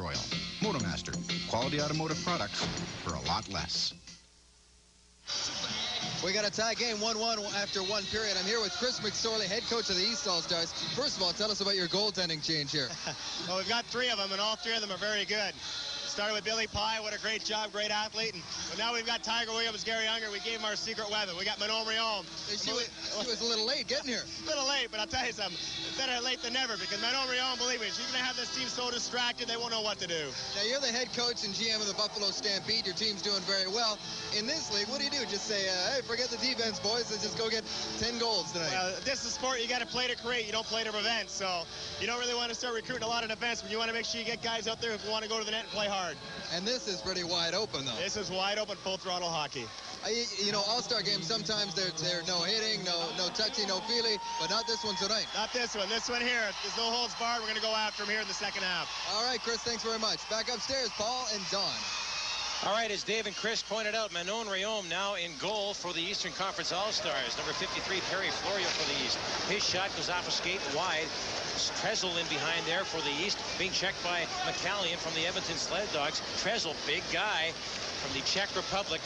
Oil. Motomaster. Quality automotive products for a lot less. We got a tie game 1-1 after one period. I'm here with Chris McSorley, head coach of the East All-Stars. First of all, tell us about your goaltending change here. Well, we've got three of them, and all three of them are very good. Started with Billy Pye, what a great job, great athlete. But now we've got Tiger Williams, Gary Unger. We gave him our secret weapon. We got Manon Rheaume. She was a little late getting here. A little late, but I'll tell you something. Better late than never, because Manon Rheaume, believe me, she's going to have this team so distracted they won't know what to do. Now, you're the head coach and GM of the Buffalo Stampede. Your team's doing very well. In this league, what do you do? Just say, hey, forget the defense, boys. Let's just go get 10 goals tonight. This is sport. You got to play to create. You don't play to prevent. So you don't really want to start recruiting a lot of defense, but you want to make sure you get guys out there who want to go to the net and play hard. And this is pretty wide open, though. This is wide open, full throttle hockey. You know, all-star games, sometimes they're no hitting, no touchy, no feely, but not this one tonight. Not this one. This one here, there's no holds barred. We're going to go after him here in the second half. All right, Chris, thanks very much. Back upstairs, Paul and Don. All right, as Dave and Chris pointed out, Manon Rheaume now in goal for the Eastern Conference All-Stars. Number 53, Perry Florio for the East. His shot goes off a skate wide. Trezel in behind there for the East, being checked by McCallion from the Edmonton Sled Dogs. Trezel, big guy from the Czech Republic.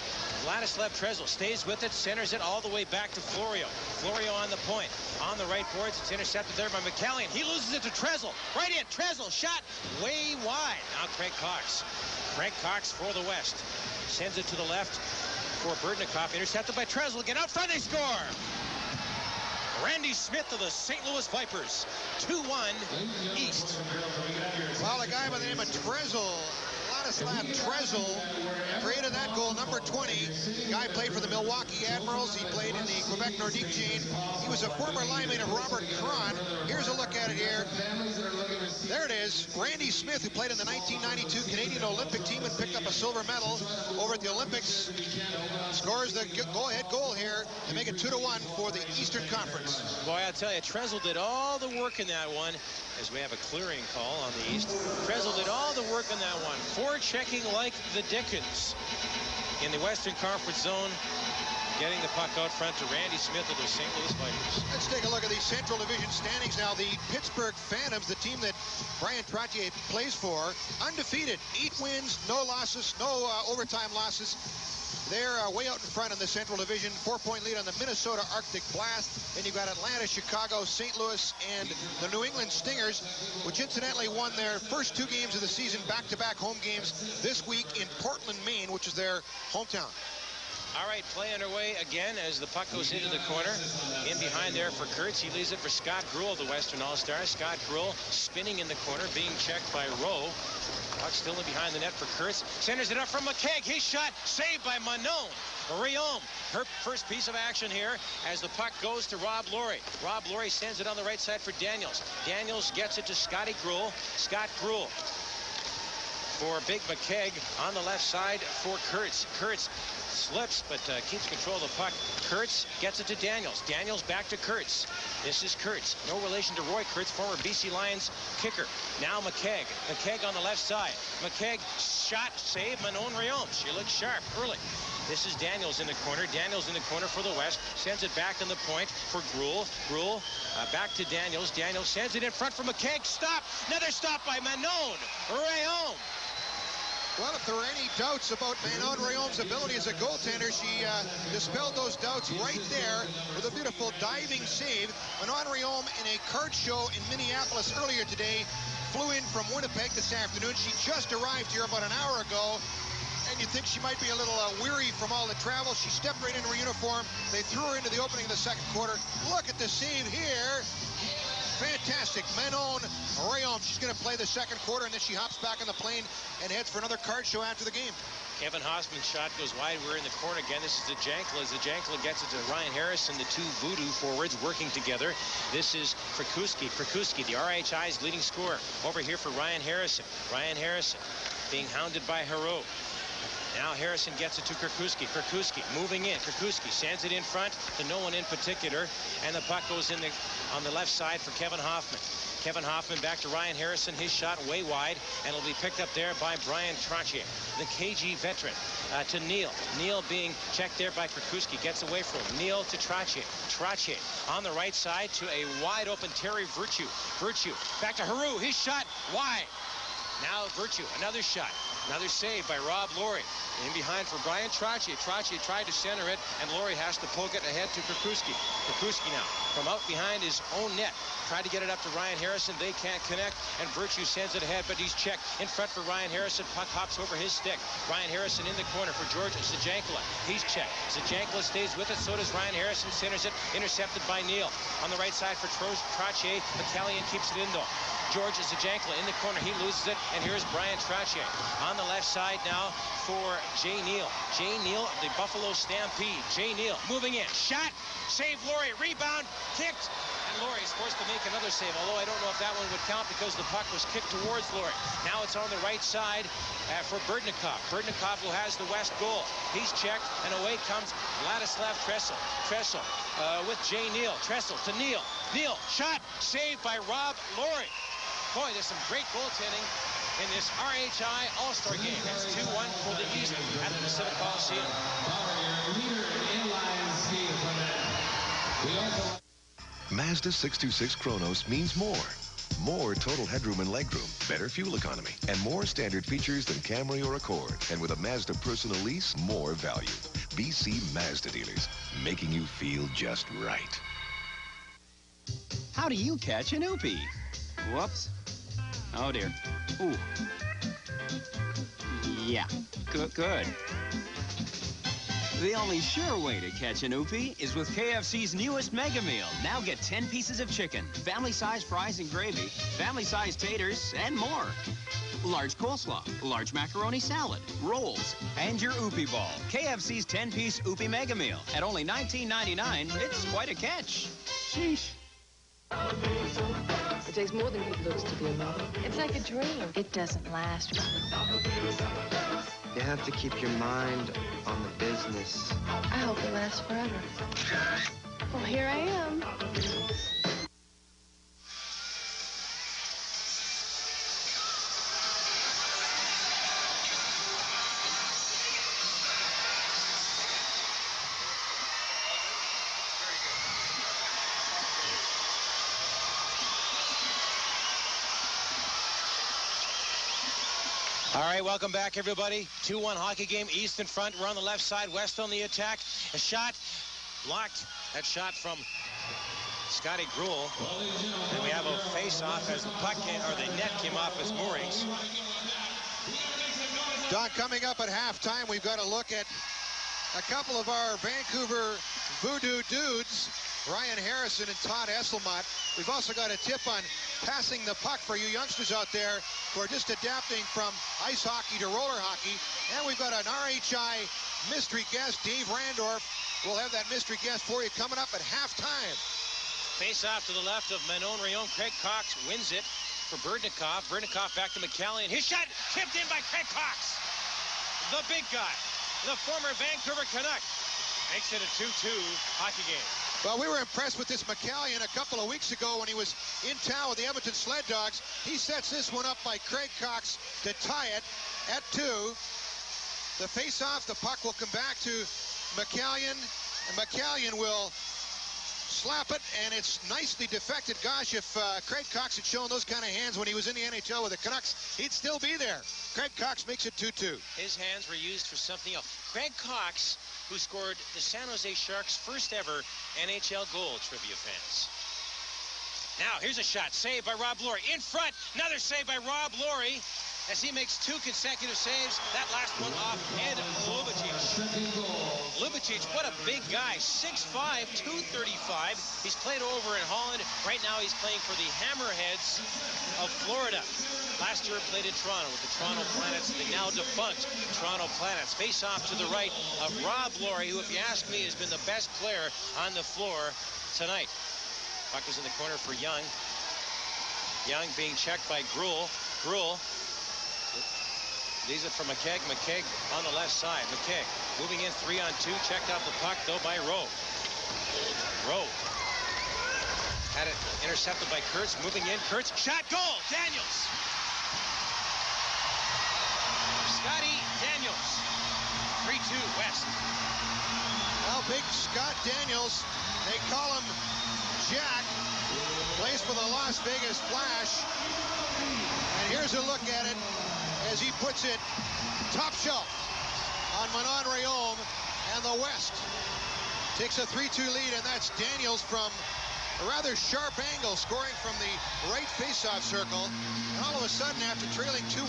Vladislav Trezel stays with it, centers it all the way back to Florio. Florio on the point. On the right boards, it's intercepted there by McCallion. He loses it to Trezel. Right in, Trezel, shot way wide. Now Craig Cox. Craig Cox for the West. Sends it to the left for Berdnikov. Intercepted by Trezel. Again, out front, they score. Randy Smith of the St. Louis Vipers. 2-1 East. Well, a guy by the name of Trezel, Vladislav Trezel, created that goal, number 20. The guy played for the Milwaukee Admirals. He played in the Quebec Nordique chain. He was a former linemate of Robert Cron. Here's a look at it here. There it is. Randy Smith, who played in the 1992 Canadian Olympic team and picked up a silver medal over at the Olympics, scores the go-ahead goal here to make it 2-1 for the Eastern Conference. Boy, I'll tell you, Trezel did all the work in that one, as we have a clearing call on the East. Trezel did all the work in that one. Forechecking like the Dickens in the Western Conference zone, getting the puck out front to Randy Smith of the St. Louis Vipers. Let's take a look at the Central Division standings now. The Pittsburgh Phantoms, the team that Brian Trottier plays for, undefeated. 8 wins, no losses, no overtime losses. They're way out in front in the Central Division. 4-point lead on the Minnesota Arctic Blast. Then you've got Atlanta, Chicago, St. Louis, and the New England Stingers, which incidentally won their first 2 games of the season, back-to-back home games this week in Portland, Maine, which is their hometown. All right, play underway again as the puck goes into the corner. In behind there for Kurtz. He leaves it for Scott Gruel, the Western All-Star. Scott Gruel spinning in the corner, being checked by Rowe. Puck still in behind the net for Kurtz. Centers it up from McKegg. His shot saved by Manon Rheaume. Her first piece of action here as the puck goes to Rob Laurie. Rob Laurie sends it on the right side for Daniels. Daniels gets it to Scotty Gruel. Scott Gruel for Big McKegg on the left side for Kurtz. Kurtz slips but keeps control of the puck. Kurtz gets it to Daniels. Daniels back to Kurtz. This is Kurtz. No relation to Roy Kurtz, former BC Lions kicker. Now McKegg. McKegg on the left side. McKegg shot, save Manon Rheaume. She looks sharp early. This is Daniels in the corner. Daniels in the corner for the West. Sends it back on the point for Gruel. Gruel back to Daniels. Daniels sends it in front for McKegg. Stop. Another stop by Manon Rheaume. Well, if there were any doubts about Manon Rheaume's ability as a goaltender, she dispelled those doubts right there with a beautiful diving save. Manon Rheaume in a card show in Minneapolis earlier today, flew in from Winnipeg this afternoon. She just arrived here about an hour ago, and you think she might be a little weary from all the travel. She stepped right into her uniform. They threw her into the opening of the second quarter. Look at the save here. Fantastic. Manon Rheaume. She's going to play the second quarter, and then she hops back on the plane and heads for another card show after the game. Kevin Hoffman's shot goes wide. We're in the corner again. This is the Jankla. As the Jankla gets it to Ryan Harrison, the 2 voodoo forwards working together. This is Frikuski. Frikuski, the RHI's leading scorer. Over here for Ryan Harrison. Ryan Harrison being hounded by Hero. Now Harrison gets it to Kirkuski. Kirkuski moving in. Kirkuski sends it in front to no one in particular. And the puck goes in on the left side for Kevin Hoffman. Kevin Hoffman back to Ryan Harrison. His shot way wide. And it'll be picked up there by Brian Trottier, the KG veteran, to Neal. Neal being checked there by Kirkuski. Gets away from him. Neal to Trottier. Trottier on the right side to a wide open Terry Virtue. Virtue back to Haru. His shot wide. Now Virtue, another shot. Another save by Rob Laurie. In behind for Brian Trottier. Trottier tried to center it, and Laurie has to poke it ahead to Kukuski. Kukuski now from out behind his own net. Tried to get it up to Ryan Harrison. They can't connect, and Virtue sends it ahead, but he's checked in front for Ryan Harrison. Puck hops over his stick. Ryan Harrison in the corner for George Zajankala. He's checked. Zajankala stays with it. So does Ryan Harrison. Centers it. Intercepted by Neal. On the right side for Trottier. McCallion keeps it in, though. George Zajankala in the corner. He loses it, and here's Brian Trottier. On the left side now for Jay Neal. Jay Neal, the Buffalo Stampede. Jay Neal moving in. Shot. Save Laurie. Rebound. Kicked. And Laurie is forced to make another save, although I don't know if that one would count because the puck was kicked towards Laurie. Now it's on the right side for Berdnikov. Berdnikov, who has the west goal. He's checked, and away comes Vladislav Tressel. Tressel with Jay Neal. Tressel to Neal. Neal, shot. Saved by Rob Laurie. Boy, there's some great goaltending in this RHI All-Star game. It's 2-1 for the East at the Pacific Coliseum. Mazda 626 Chronos means more. More total headroom and legroom, better fuel economy, and more standard features than Camry or Accord. And with a Mazda personal lease, more value. BC Mazda dealers, making you feel just right. How do you catch an oopie? Whoops. Oh, dear. Ooh. Yeah. Good. The only sure way to catch an oopie is with KFC's newest Mega Meal. Now get 10 pieces of chicken, family-size fries and gravy, family-size taters, and more. Large coleslaw, large macaroni salad, rolls, and your oopie ball. KFC's 10-piece oopie Mega Meal at only $19.99. It's quite a catch. Sheesh. It takes more than good looks to be a model. It's like a dream. It doesn't last. You have to keep your mind on the business. I hope it lasts forever. Well, here I am. All right, welcome back, everybody. 2-1 hockey game. East in front. We're on the left side. West on the attack. A shot blocked. That shot from Scotty Gruel. And we have a face-off as the puck came, or the net came off his moorings. Don, coming up at halftime, we've got to look at a couple of our Vancouver voodoo dudes, Ryan Harrison and Todd Esselmont. We've also got a tip on passing the puck for you youngsters out there who are just adapting from ice hockey to roller hockey. And we've got an RHI mystery guest, Dave Randorf. We'll have that mystery guest for you coming up at halftime. Face off to the left of Manon Rheaume. Craig Cox wins it for Berdnikov. Berdnikov back to McCallion. His shot tipped in by Craig Cox. The big guy, the former Vancouver Canuck, makes it a 2-2 hockey game. Well, we were impressed with this McCallion a couple of weeks ago when he was in town with the Edmonton Sled Dogs. He sets this one up by Craig Cox to tie it at 2. The face-off, the puck will come back to McCallion, and McCallion will slap it, and it's nicely defected. Gosh, if Craig Cox had shown those kind of hands when he was in the NHL with the Canucks, he'd still be there. Craig Cox makes it 2-2. His hands were used for something else. Craig Cox, who scored the San Jose Sharks' first ever NHL goal, trivia fans. Now, here's a shot. Saved by Rob Laurie. In front, another save by Rob Laurie as he makes 2 consecutive saves. That last one off Ed Lubicic. Lubicic, what a big guy. 6'5", 235. He's played over in Holland. Right now he's playing for the Hammerheads of Florida. Last year played in Toronto with the Toronto Planets, the now defunct Toronto Planets. Face off to the right of Rob Laurie, who, if you ask me, has been the best player on the floor tonight. Puck is in the corner for Young. Young being checked by Gruel. Gruel leaves it for McKegg. McKegg on the left side. McKegg moving in 3-on-2. Checked off the puck, though, by Rheaume. Rheaume had it intercepted by Kurtz. Moving in. Kurtz. Shot. Goal. Daniels. Scotty Daniels. 3-2 West. Well, big Scott Daniels. They call him Jack. Plays for the Las Vegas Flash. And here's a look at it as he puts it top shelf on Manon Rheaume, and the West takes a 3-2 lead, and that's Daniels from a rather sharp angle, scoring from the right faceoff circle. And all of a sudden, after trailing 2-1,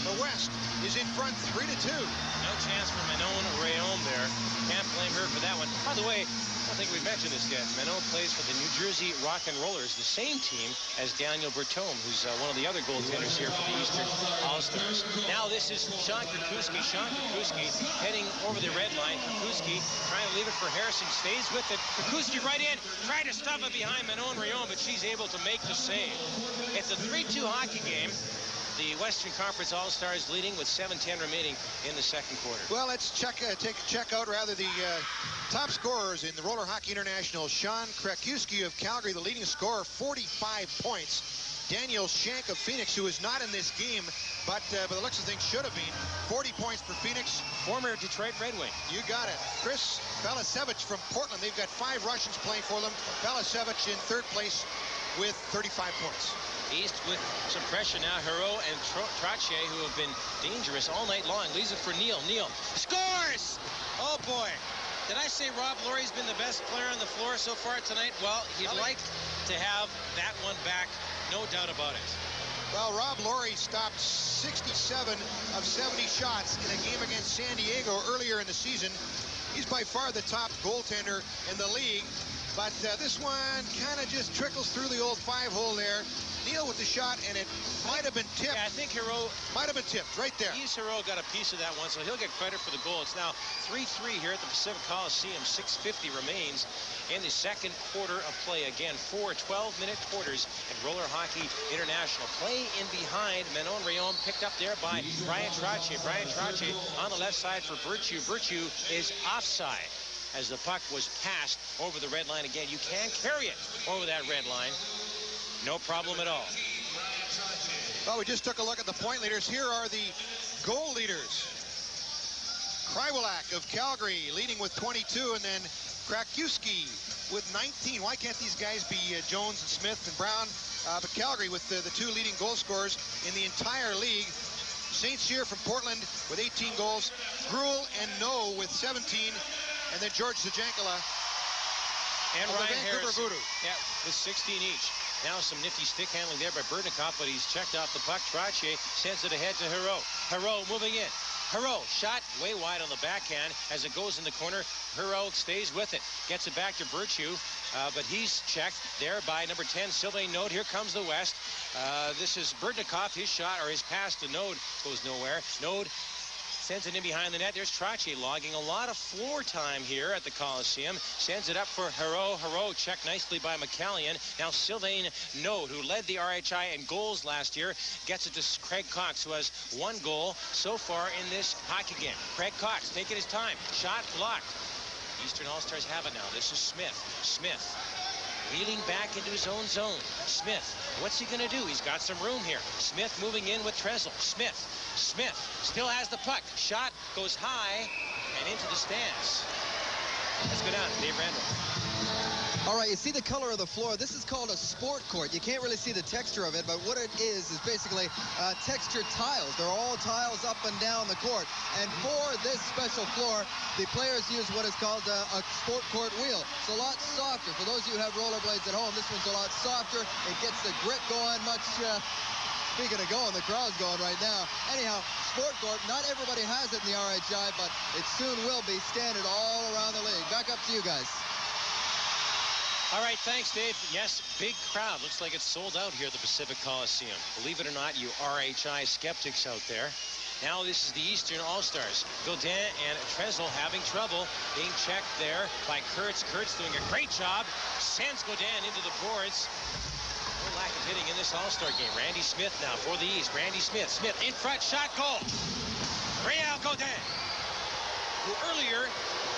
the West is in front 3-2. No chance for Manon Rheaume there. Can't blame her for that one. By the way, I don't think we've mentioned this yet. Manon plays for the New Jersey Rock and Rollers, the same team as Daniel Bertome, who's one of the other goaltenders here for the Eastern All-Stars. Now this is Sean Krakowski. Sean Krakowski heading over the red line. Krakowski trying to leave it for Harrison. Stays with it. Krakowski right in. Trying to stuff it behind Manon Rheaume, but she's able to make the save. It's a 3-2 hockey game. The Western Conference All-Stars leading with 7:10 remaining in the second quarter. Well, let's check out rather the top scorers in the Roller Hockey International. Sean Krakowski of Calgary, the leading scorer, 45 points. Daniel Shank of Phoenix, who is not in this game, but by the looks of things should have been, 40 points for Phoenix. Former Detroit Red Wing. You got it. Chris Velasevich from Portland. They've got 5 Russians playing for them. Velasevich in third place with 35 points. East with some pressure now. Hero and Trottier, who have been dangerous all night long. Leaves it for Neal. Neal scores! Oh, boy. Did I say Rob Laurie's been the best player on the floor so far tonight? Well, he'd like to have that one back. No doubt about it. Well, Rob Laurie stopped 67 of 70 shots in a game against San Diego earlier in the season. He's by far the top goaltender in the league. But this one kind of just trickles through the old 5-hole there. Neal with the shot, and it might have been tipped. Yeah, I think Hero might have been tipped right there. Hero got a piece of that one, so he'll get credit for the goal. It's now 3-3 here at the Pacific Coliseum. 6:50 remains in the second quarter of play. Again, 4 12-minute quarters in Roller Hockey International. Play in behind. Manon Rheaume picked up there by Brian Trottier. Brian Trottier on the left side for Virtue. Virtue is offside as the puck was passed over the red line again. You can carry it over that red line. No problem at all. Well, we just took a look at the point leaders. Here are the goal leaders. Krywalak of Calgary leading with 22, and then Krakowski with 19. Why can't these guys be Jones and Smith and Brown? But Calgary with the 2 leading goal scorers in the entire league. St. Cyr from Portland with 18 goals. Gruel and No with 17. And then George Zajankala and of Ryan the Vancouver Harrison. Voodoo. Yeah, with 16 each. Now some nifty stick handling there by Berdnikov, but he's checked off the puck. Trottier sends it ahead to Hero. Hero moving in. Hero shot way wide on the backhand as it goes in the corner. Hero stays with it. Gets it back to Virtue, but he's checked there by number 10, Sylvain Node. Here comes the West. This is Berdnikov. His shot, or his pass to Node, goes nowhere. Node sends it in behind the net. There's Trottier logging a lot of floor time here at the Coliseum. Sends it up for Hero. Hero checked nicely by McCallion. Now Sylvain Node, who led the RHI in goals last year, gets it to Craig Cox, who has 1 goal so far in this hockey game. Craig Cox taking his time. Shot blocked. Eastern All-Stars have it now. This is Smith. Smith wheeling back into his own zone. Smith, what's he going to do? He's got some room here. Smith moving in with Trezl. Smith still has the puck. Shot goes high and into the stands. Let's go down to Dave Randall. All right, you see the color of the floor. This is called a sport court. You can't really see the texture of it, but what it is basically textured tiles. They're all tiles up and down the court. And for this special floor, the players use what is called a sport court wheel. It's a lot softer. For those of you who have rollerblades at home, this one's a lot softer. It gets the grip going much... Speaking of going, the crowd's going right now. Anyhow, sport court, not everybody has it in the RHI, but it soon will be standard all around the league. Back up to you guys. All right, thanks, Dave. Yes, big crowd. Looks like it's sold out here at the Pacific Coliseum. Believe it or not, you RHI skeptics out there. Now this is the Eastern All-Stars. Gaudin and Trezl having trouble being checked there by Kurtz. Kurtz doing a great job. Sends Gaudin into the boards. No lack of hitting in this All-Star game. Randy Smith now for the East. Randy Smith. Smith in front. Shot, goal. Réal Gaudin, who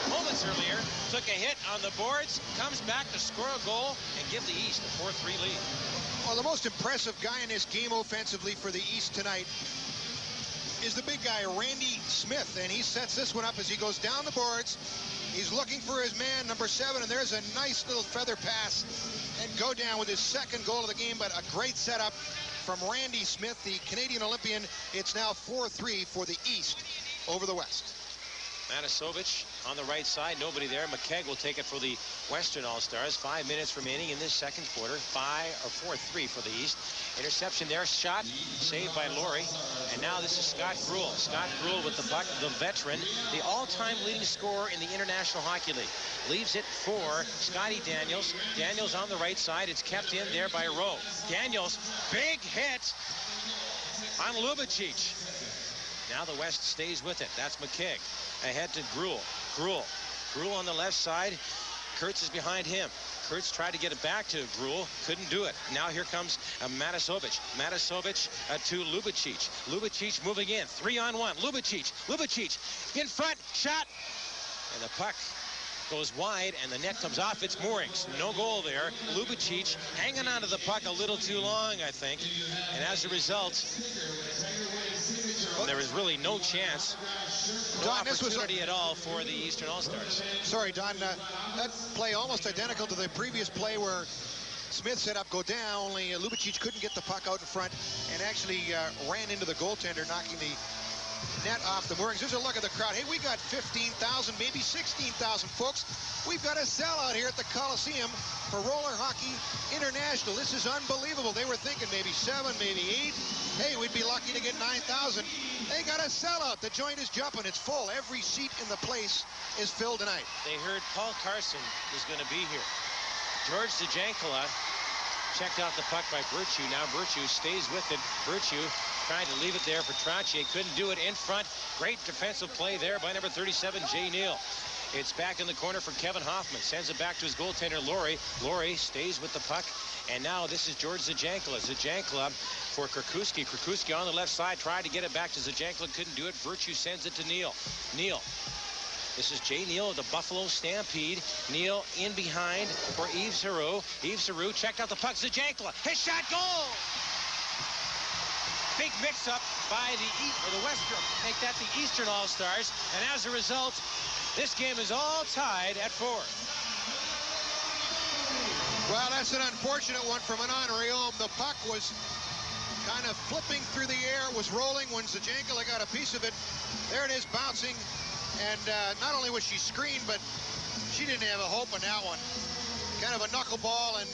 moments earlier, took a hit on the boards, comes back to score a goal and give the East a 4-3 lead. Well, the most impressive guy in this game offensively for the East tonight is the big guy, Randy Smith, and he sets this one up as he goes down the boards. He's looking for his man, number 7, and there's a nice little feather pass. and go down with his second goal of the game, but a great setup from Randy Smith, the Canadian Olympian. It's now 4-3 for the East over the West. Matasovich on the right side, nobody there. McKegg will take it for the Western All-Stars. 5 minutes remaining in this second quarter. 4-3 for the East. Interception there, shot, saved by Laurie. And now this is Scott Gruel. Scott Gruel with the puck, the veteran, the all-time leading scorer in the International Hockey League. Leaves it for Scotty Daniels. Daniels on the right side. It's kept in there by Rheaume. Daniels, big hit on Lubicic. Now the West stays with it. That's McKegg. Ahead to Gruel. Gruel on the left side. Kurtz is behind him. Kurtz tried to get it back to Gruel. Couldn't do it. Now here comes Matasovich. Matasovich to Lubicic. Lubicic moving in. 3-on-1. Lubicic in front. Shot. And the puck goes wide, and the net comes off its moorings. No goal there. Lubicic hanging onto the puck a little too long, I think. And as a result, there was really no chance, no opportunity at all for the Eastern All-Stars. Sorry, Don. That play almost identical to the previous play where Smith set up Godin, only Lubicic couldn't get the puck out in front and actually ran into the goaltender, knocking the net off the moorings. Here's a look at the crowd. Hey, we got 15,000, maybe 16,000 folks. We've got a sellout here at the Coliseum for Roller Hockey International. This is unbelievable. They were thinking maybe 7, maybe 8. Hey, we'd be lucky to get 9,000. They got a sellout. The joint is jumping. It's full. Every seat in the place is filled tonight. They heard Paul Carson was going to be here. George Zajankala checked out the puck by Virtue. Now Virtue stays with it. Virtue trying to leave it there for Trottier. Couldn't do it in front. Great defensive play there by number 37, Jay Neal. It's back in the corner for Kevin Hoffman. Sends it back to his goaltender, Laurie. Laurie stays with the puck. And now this is George Zajankala. Zajankala for Kirkuski. Kirkuski on the left side. Tried to get it back to Zajankala. Couldn't do it. Virtue sends it to Neal. Neal. This is Jay Neal of the Buffalo Stampede. Neal in behind for Yves Giroux. Yves Giroux checked out the puck. Zajankala. His shot, goal! Big mix-up by the Western, make that the Eastern All-Stars. And as a result, this game is all tied at 4. Well, that's an unfortunate one for Manon Rheaume. The puck was kind of flipping through the air, was rolling when Zajankala got a piece of it. There it is, bouncing. And not only was she screened, but she didn't have a hope on that one. Kind of a knuckleball, and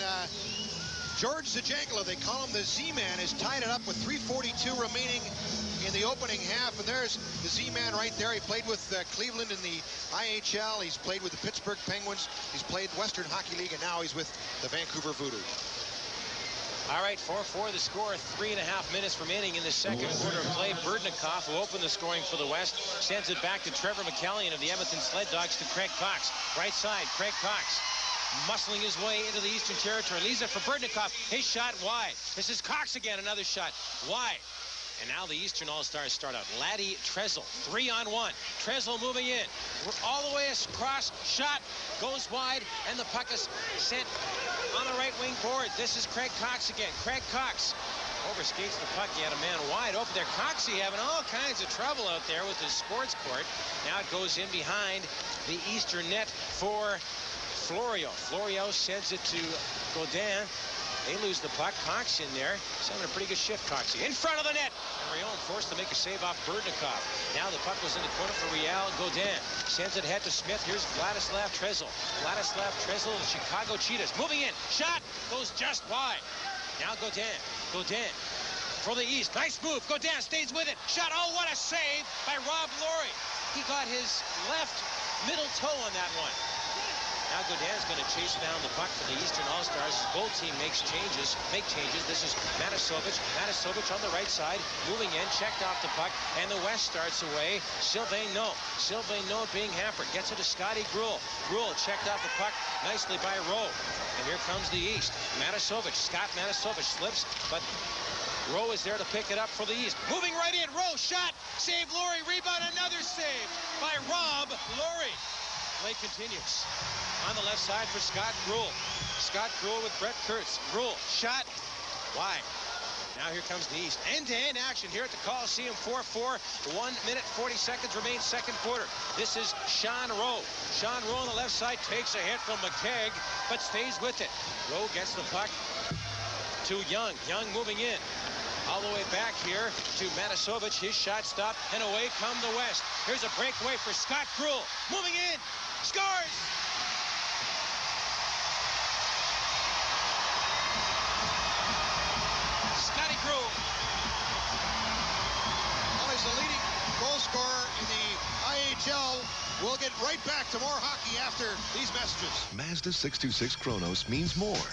George Zajankala, they call him the Z-Man, has tied it up with 3:42 remaining in the opening half. And there's the Z-Man right there. He played with Cleveland in the IHL. He's played with the Pittsburgh Penguins. He's played Western Hockey League, and now he's with the Vancouver Voodoo. All right, 4-4 the score. 3.5 minutes remaining in the second quarter of play. Berdnikov, who opened the scoring for the West, sends it back to Trevor McCallion of the Edmonton Sled Dogs to Craig Cox. Right side, Craig Cox muscling his way into the Eastern Territory. Leaves it for Berdnikov. His shot wide. This is Cox again. Another shot wide. And now the Eastern All-Stars start out. Laddie Trezl, 3-on-1. Trezl moving in. All the way across. Shot goes wide, and the puck is sent on the right wing board. This is Craig Cox again. Craig Cox overskates the puck. He had a man wide open there. Coxie having all kinds of trouble out there with his sports court. Now it goes in behind the Eastern net for Florio. Florio sends it to Godin. They lose the puck. Cox in there. He's having a pretty good shift, Coxie. In front of the net. And Rheaume forced to make a save off Berdnikov. Now the puck was in the corner for Real Godin. Sends it ahead to Smith. Here's Vladislav Trezl. Vladislav Trezl of the Chicago Cheetahs. Moving in. Shot. Goes just wide. Now Godin. Godin for the East. Nice move. Godin stays with it. Shot. Oh, what a save by Rob Laurie. He got his left middle toe on that one. Now Godin's going to chase down the puck for the Eastern All-Stars. His goal team make changes. This is Matasovich. Matasovich on the right side, moving in, checked off the puck, and the West starts away. Sylvain Nault being hampered. Gets it to Scotty Gruel. Gruel checked off the puck nicely by Rheaume. And here comes the East. Matasovich. Scott Matasovich slips, but Rheaume is there to pick it up for the East. Moving right in. Rheaume shot. Save Laurie. Rebound. Another save by Rob Laurie. Play continues. On the left side for Scott Gruel. Scott Gruel with Brett Kurtz. Gruel, shot, wide. Now here comes the East. End-to-end action here at the Coliseum. 4-4. 1 minute, 40 seconds remain second quarter. This is Manon Rheaume. Manon Rheaume on the left side takes a hit from McKegg, but stays with it. Rheaume gets the puck to Young. Young moving in. All the way back here to Matasovic. His shot stopped, and away come the West. Here's a breakaway for Scott Gruel. Moving in. Scores! Scotty Gruel. Well, he's the leading goal scorer in the IHL. We'll get right back to more hockey after these messages. Mazda 626 Kronos means more.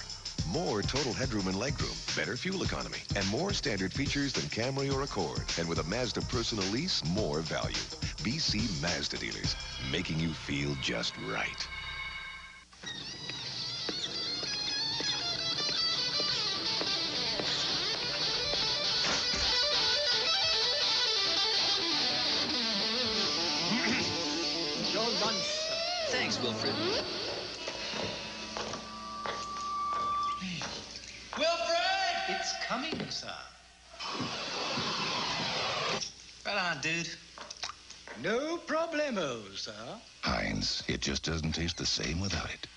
More total headroom and legroom, better fuel economy, and more standard features than Camry or Accord. And with a Mazda personal lease, more value. BC Mazda dealers, making you feel just right. Your lunch, sir. Thanks, Wilfred. Wilfred! It's coming, sir. Right on, dude. No problemo, sir. Heinz, it just doesn't taste the same without it.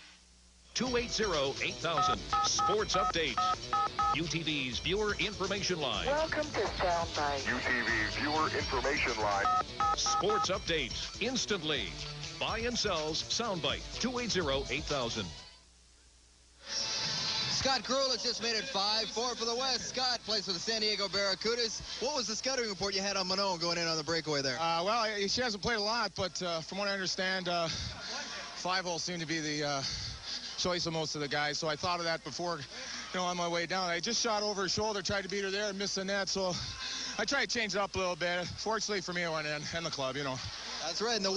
280-8000. Sports Update. UTV's Viewer Information Line. Welcome to Soundbite. UTV's Viewer Information Line. Sports Update. Instantly. Buy and sells Soundbite. 280-8000. Scott Gruel has just made it 5-4 for the West. Scott plays for the San Diego Barracudas. What was the scouting report you had on Manon going in on the breakaway there? Well, she hasn't played a lot, but from what I understand, 5-hole seemed to be the choice of most of the guys. So I thought of that before, on my way down. I just shot over her shoulder, tried to beat her there, and missed the net. So I tried to change it up a little bit. Fortunately for me, I went in, and the club, That's right, and the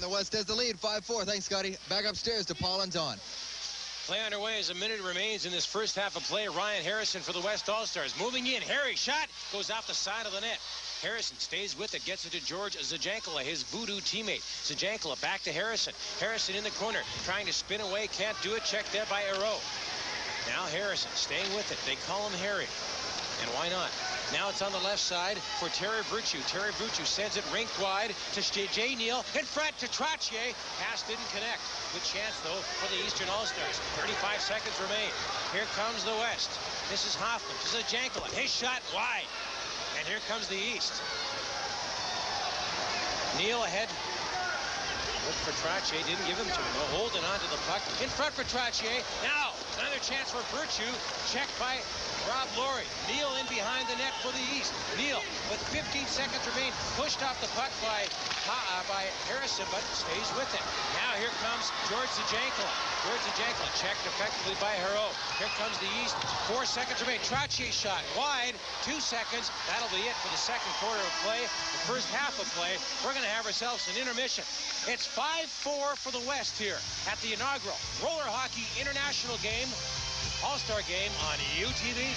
West has the lead, 5-4. Thanks, Scotty. Back upstairs to Paul and Don. Play underway as a minute remains in this first half of play. Ryan Harrison for the West All-Stars. Moving in. Harry shot. Goes off the side of the net. Harrison stays with it. Gets it to George Zajankala, his voodoo teammate. Zajankala back to Harrison. Harrison in the corner. Trying to spin away. Can't do it. Checked there by Aero. Now Harrison staying with it. They call him Harry. And why not? Now it's on the left side for Terry Virtue. Terry Virtue sends it rink wide to J. Neal. In front to Trottier. Pass didn't connect. Good chance, though, for the Eastern All-Stars. 35 seconds remain. Here comes the West. This is Hoffman. This is Zajankala. His shot wide. And here comes the East. Neal ahead. Look for Trottier. Didn't give him to him. Holding on to the puck. In front for Trottier. Now, another chance for Virtue. Checked by Rob Laurie. Neal in behind the net for the East. Neal, with 15 seconds remain, pushed off the puck by Harrison, but stays with it. Now here comes George Zajankala. George Zajankala checked effectively by Hero. Here comes the East. 4 seconds remain. Trottier shot wide. 2 seconds. That'll be it for the second quarter of play. The first half of play. We're going to have ourselves an intermission. It's 5-4 for the West here at the inaugural Roller Hockey International Game, All-Star Game on UTV.